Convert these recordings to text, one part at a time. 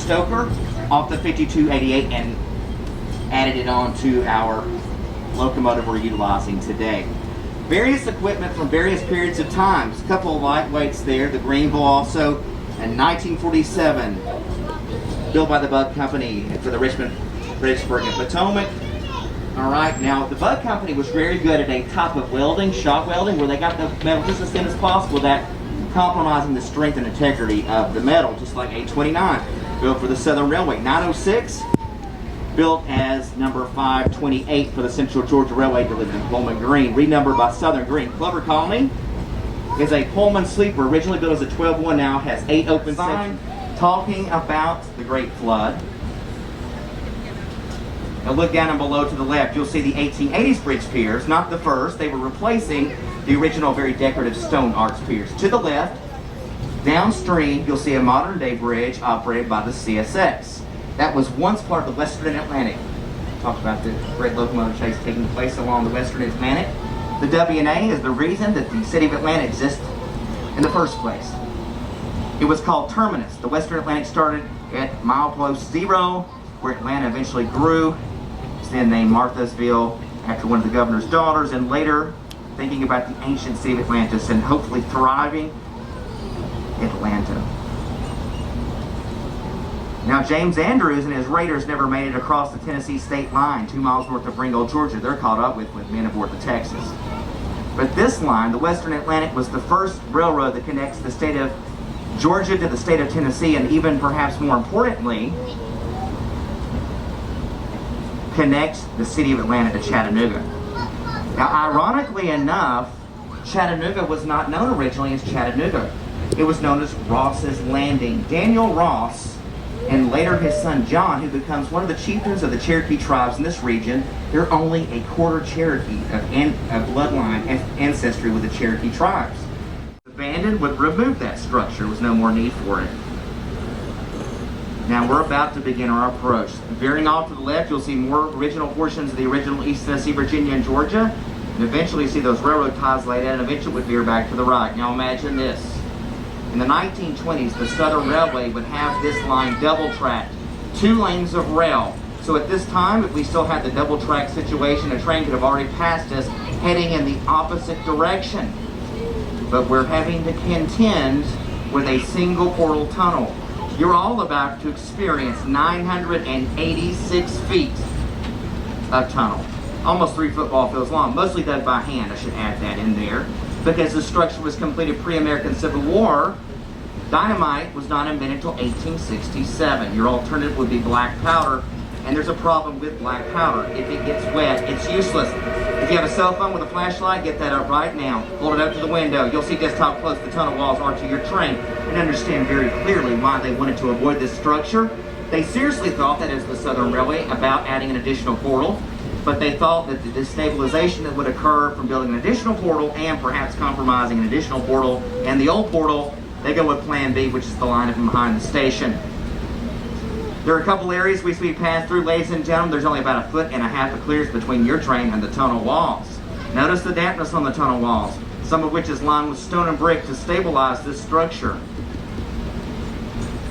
stoker off the 5288 and added it on to our locomotive we're utilizing today. Various equipment from various periods of times. A couple of lightweights there. The Greenville also in 1947, built by the Bug Company for the Richmond, Bridgesburg, and Potomac. All right, now the Bug Company was very good at a type of welding, shock welding, where they got the metal just as thin as possible, that compromising the strength and integrity of the metal, just like 829, built for the Southern Railway. 906, built as number 528 for the Central Georgia Railway, delivered in Pullman Green, renumbered by Southern Green. Clover Colony is a Pullman sleeper, originally built as a 12-1, now has 8 open sections. Talking about the Great Flood. Now look down and below to the left, you'll see the 1880s bridge piers, not the first. They were replacing the original very decorative stone arch piers. To the left, downstream, you'll see a modern day bridge operated by the CSX. That was once part of the Western Atlantic. Talked about the great locomotive chase taking place along the Western Atlantic. The W&A is the reason that the city of Atlanta exists in the first place. It was called Terminus. The Western Atlantic started at milepost 0, where Atlanta eventually grew. It's then named Marthasville after one of the governor's daughters, and later thinking about the ancient city of Atlantis and hopefully thriving Atlanta. Now James Andrews and his Raiders never made it across the Tennessee state line 2 miles north of Ringgold, Georgia. They're caught up with men aboard the Texas. But this line, the Western Atlantic, was the first railroad that connects the state of Georgia to the state of Tennessee, and even perhaps more importantly, connects the city of Atlanta to Chattanooga. Now, ironically enough, Chattanooga was not known originally as Chattanooga. It was known as Ross's Landing. Daniel Ross, and later his son John, who becomes one of the chieftains of the Cherokee tribes in this region, they're only a quarter Cherokee of bloodline ancestry with the Cherokee tribes. Abandoned would remove that structure. There was no more need for it. Now we're about to begin our approach. Veering off to the left, you'll see more original portions of the original East Tennessee, Virginia, and Georgia. And eventually you see those railroad ties laid out, and eventually it would veer back to the right. Now imagine this. In the 1920s, the Southern Railway would have this line double-tracked, 2 lanes of rail. So at this time, if we still had the double-track situation, a train could have already passed us heading in the opposite direction. But we're having to contend with a single portal tunnel. You're all about to experience 986 feet of tunnel. Almost 3 football fields long, mostly dug by hand, I should add that in there. Because the structure was completed pre-American Civil War, dynamite was not invented until 1867. Your alternative would be black powder, and there's a problem with black powder. If it gets wet, it's useless. If you have a cell phone with a flashlight, get that up right now. Hold it up to the window. You'll see just how close the tunnel walls are to your train and understand very clearly why they wanted to avoid this structure. They seriously thought, that is the Southern Railway, about adding an additional portal, but they thought that the destabilization that would occur from building an additional portal and perhaps compromising an additional portal and the old portal, they go with Plan B, which is the line up from behind the station. There are a couple areas we pass through, ladies and gentlemen. There's only about 1.5 feet of clearance between your train and the tunnel walls. Notice the dampness on the tunnel walls, some of which is lined with stone and brick to stabilize this structure.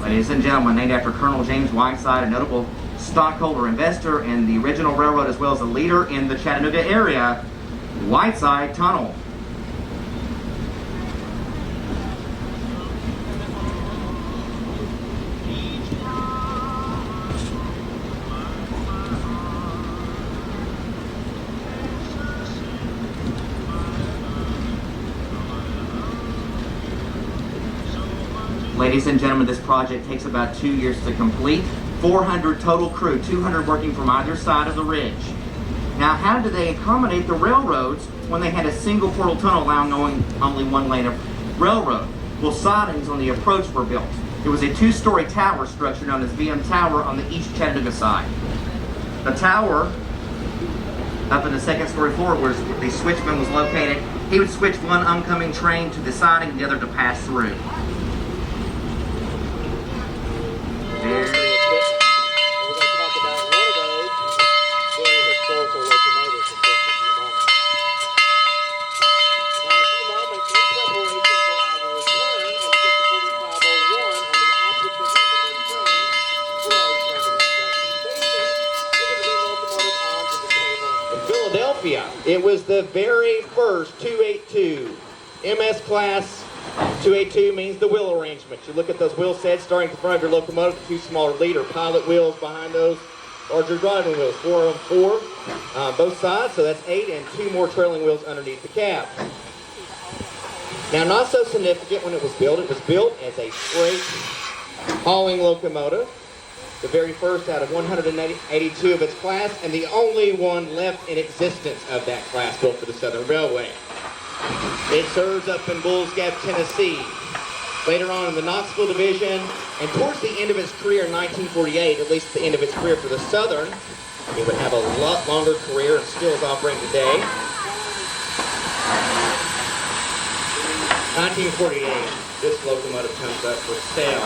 Ladies and gentlemen, named after Colonel James Whiteside, a notable stockholder investor in the original railroad, as well as a leader in the Chattanooga area, Whiteside Tunnel. Ladies and gentlemen, this project takes about 2 years to complete. 400 total crew, 200 working from either side of the ridge. Now, how did they accommodate the railroads when they had a single portal tunnel allowing only 1 lane of railroad? Well, sidings on the approach were built. It was a 2-story tower structure known as VM Tower on the East Chattanooga side. The tower, up in the 2nd story floor where the switchman was located, he would switch one oncoming train to the siding and the other to pass through. Philadelphia. It was the very first 282. MS class 282 means the wheel arrangement. You look at those wheel sets starting at the front of your locomotive, the two smaller leader pilot wheels behind those, larger driving wheels, 4 on 4 both sides, so that's 8, and 2 more trailing wheels underneath the cab. Now, not so significant when it was built as a freight hauling locomotive, the very first out of 182 of its class, and the only one left in existence of that class built for the Southern Railway. It serves up in Bulls Gap, Tennessee. Later on in the Knoxville Division, and towards the end of its career in 1948, at least the end of its career for the Southern, it would have a lot longer career and still is operating today. 1948, this locomotive comes up for sale.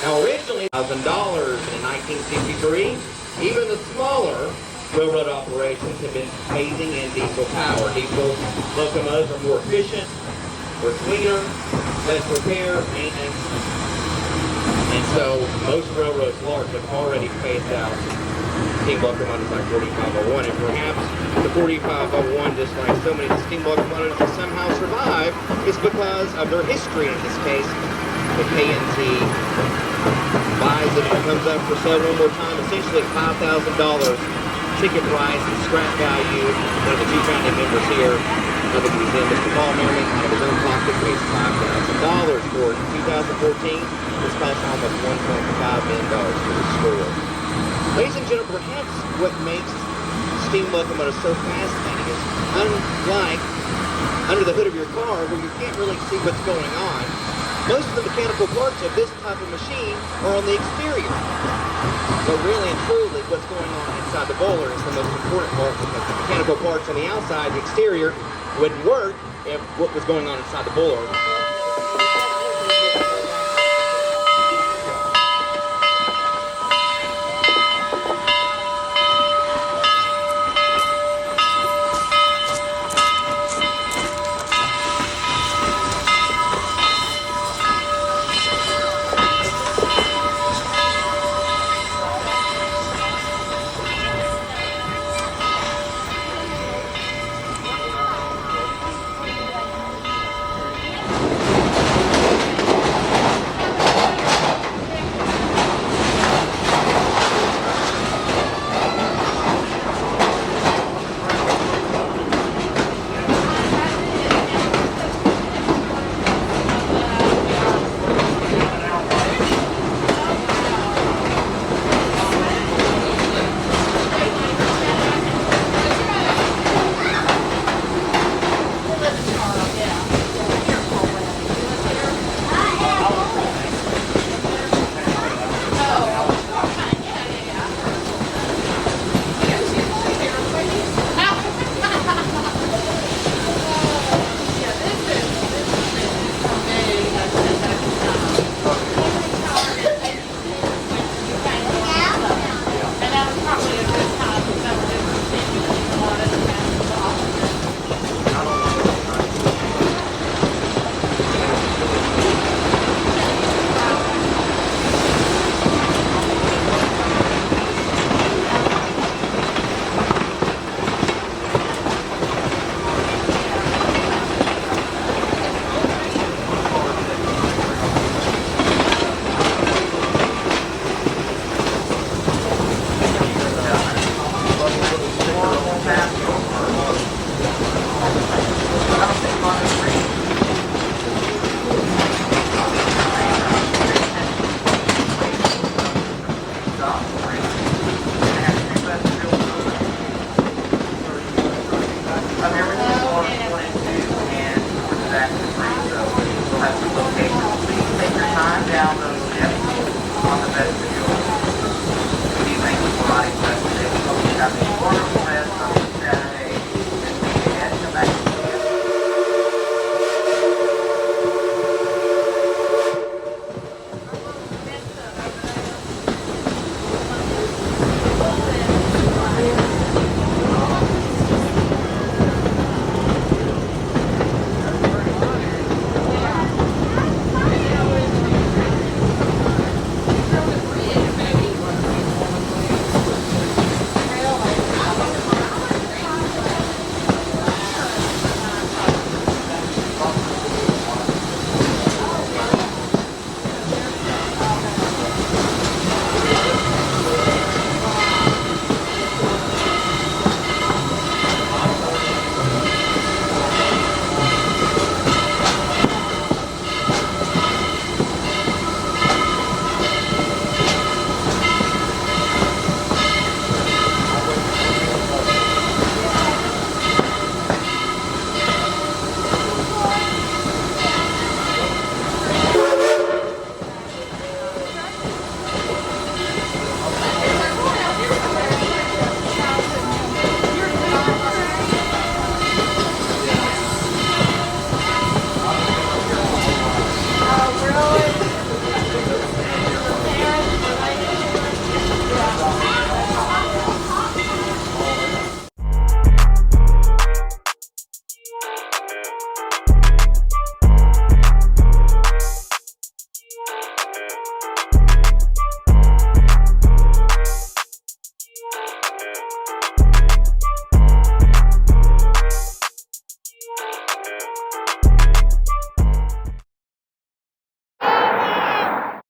Now originally, $1,000 in 1963, even the smaller railroad operations have been phasing in diesel power. Diesel locomotives are more efficient, more cleaner, less repair, maintenance, and so most railroads large have already phased out steam locomotives like 4501, and perhaps the 4501, just like so many steam locomotives that somehow survive, is because of their history in this case. The K&T buys it and comes up for sale one more time, essentially $5,000 ticket price and scrap value. One of the two founding members here of the museum, Mr. Paul Merriman, out of his own pocket, pays $5,000 for it. In 2014, this cost almost $1.5 million to restore. Ladies and gentlemen, perhaps what makes steam locomotives so fascinating is, unlike under the hood of your car where you can't really see what's going on, most of the mechanical parts of this type of machine are on the exterior. But really and truly, what's going on inside the bowler is the most important part, because the mechanical parts on the outside, the exterior, wouldn't work if what was going on inside the bowler